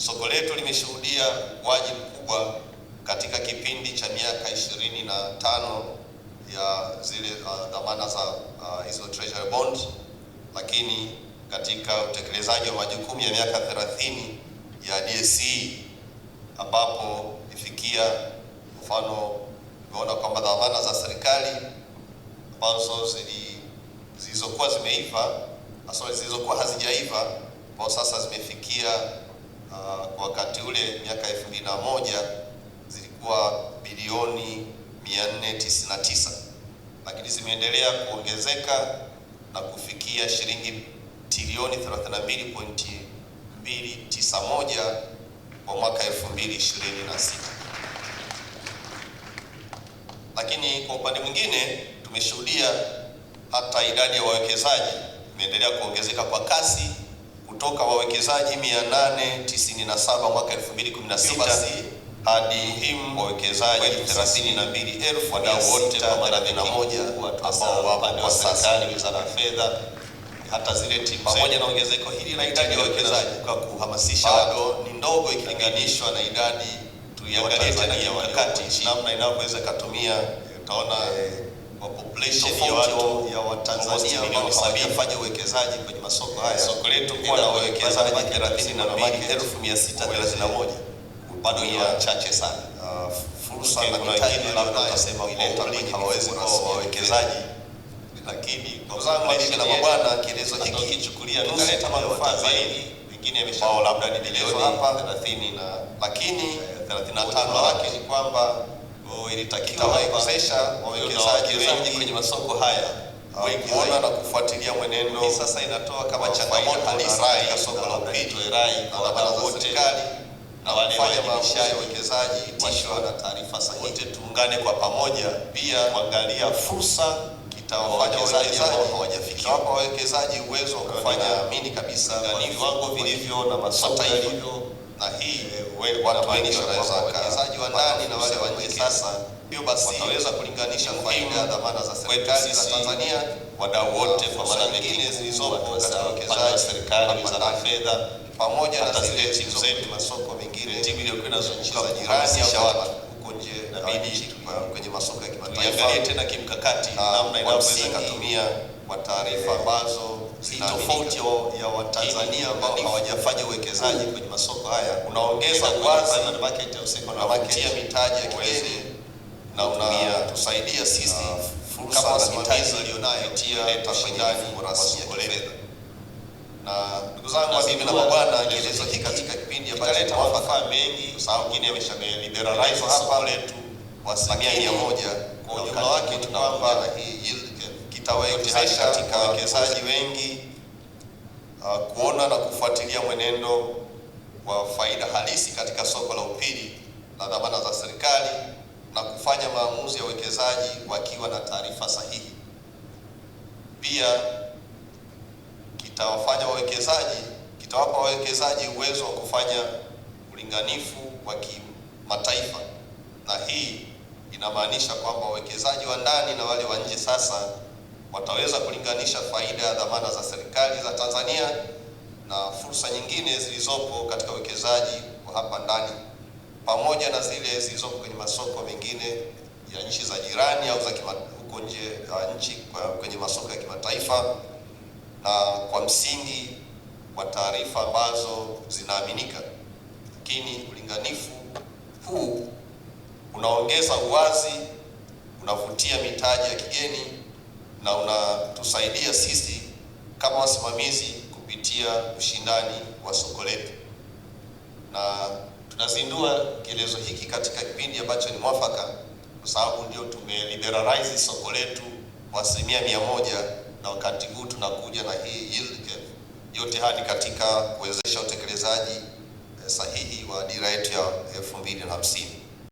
Soko letu limeshuhudia ukuaji mkubwa katika kipindi cha miaka 25 ya zile dhamana za hizo treasury bond, lakini katika utekelezaji wa majukumu ya miaka 30 ya DSE ambapo ifikia mfano tumeona kwamba dhamana za serikali ambazo zilizokuwa zimeiva hasa zilizokuwa hazijaiva kwa sasa zimefikia kwa wakati ule miaka 2001 zilikuwa bilioni 499, lakini zimeendelea kuongezeka na kufikia shilingi trilioni 32.291 kwa mwaka 2026. Lakini kwa upande mwingine tumeshuhudia hata idadi ya wawekezaji imeendelea kuongezeka kwa kasi kutoka wawekezaji 897 mwaka 2016 hadi wawekezaji 32,000 wadau wote kwa 31 ambao wapo kwa sasa Wizara ya Fedha. Hata zile timu pamoja na ongezeko hili la idadi ya wawekezaji kwa kuhamasisha bado ni ndogo ikilinganishwa na idadi tuiangalie tena ya wakati namna inavyoweza kutumia. Utaona population ya watu ya Watanzania ambao hawajafanya uwekezaji kwenye masoko haya. Soko letu kuwa na wawekezaji 32,631 bado ni wachache sana. Fursa na mitaji labda tunasema ileta hawawezi kuwa wawekezaji, lakini kwa sababu mimi na mabwana kielezo hiki kichukulia tunaleta manufaa zaidi, wengine yameshao labda ni bilioni hapa 30 na lakini 35 wake ni kwamba ilitakiwa kuwezesha wawekezaji wengi kwenye masoko haya kuona na kufuatilia mwenendo. Sasa inatoa kama changamoto halisi ya soko la upili kwa wadau wote na wale waelimishaji wawekezaji washwa na taarifa sahihi. Wote tuungane kwa pamoja pia kuangalia fursa kitawafanya wawekezaji ambao hawajafikia hapa wawekezaji uwezo wa kufanya amini kabisa na viwango vilivyo na masoko yalivyo, na hii wanamaanisha wawekezaji wa ndani na wale wa nje. Sasa hiyo basi wataweza kulinganisha faida ya dhamana za serikali za Tanzania, wadau wote kwa maana nyingine zilizopo katika uwekezaji serikali, Wizara ya Fedha pamoja na zile timu zetu masoko mengine, timu iliyokuwa inazunguka jirani au huko nje inabidi kwenye masoko ya kimataifa. Angalie tena kimkakati namna inavyoweza kutumia kwa taarifa ambazo si tofauti ya Watanzania ambao hawajafanya uwekezaji kwenye masoko haya. Unaongeza wazi na market ya useko na market mitaji ya kigeni na unatusaidia sisi fursa na mitaji ilionayo kuleta shindani wa soko letu. Na ndugu zangu mimi na mabwana, kielezo hiki katika kipindi ambacho kitaleta manufaa mengi kwa sababu wengine wameshaliberalize hapa letu kwa 100%. Kwa ujumla wake tunaomba hii yield kitawezesha katika wawekezaji wengi kuona na kufuatilia mwenendo wa faida halisi katika soko la upili na dhamana za serikali na kufanya maamuzi ya uwekezaji wakiwa na taarifa sahihi. Pia kitawapa wawekezaji uwezo wa kufanya ulinganifu wa kimataifa, na hii inamaanisha kwamba wawekezaji wa ndani na wale wa nje sasa wataweza kulinganisha faida ya dhamana za serikali za Tanzania na fursa nyingine zilizopo katika uwekezaji wa hapa ndani pamoja na zile zilizopo kwenye masoko mengine ya nchi za jirani au za huko nje ya nchi kwenye masoko ya kimataifa, na kwa msingi wa taarifa ambazo zinaaminika. Lakini ulinganifu huu unaongeza uwazi, unavutia mitaji ya kigeni na unatusaidia sisi kama wasimamizi kupitia ushindani wa soko letu. Na tunazindua kielezo hiki katika kipindi ambacho ni mwafaka kwa sababu ndio tumeliberalize soko letu kwa 100%, na wakati huu tunakuja na hii yield curve. Yote hadi katika kuwezesha utekelezaji sahihi wa dira yetu ya 2050.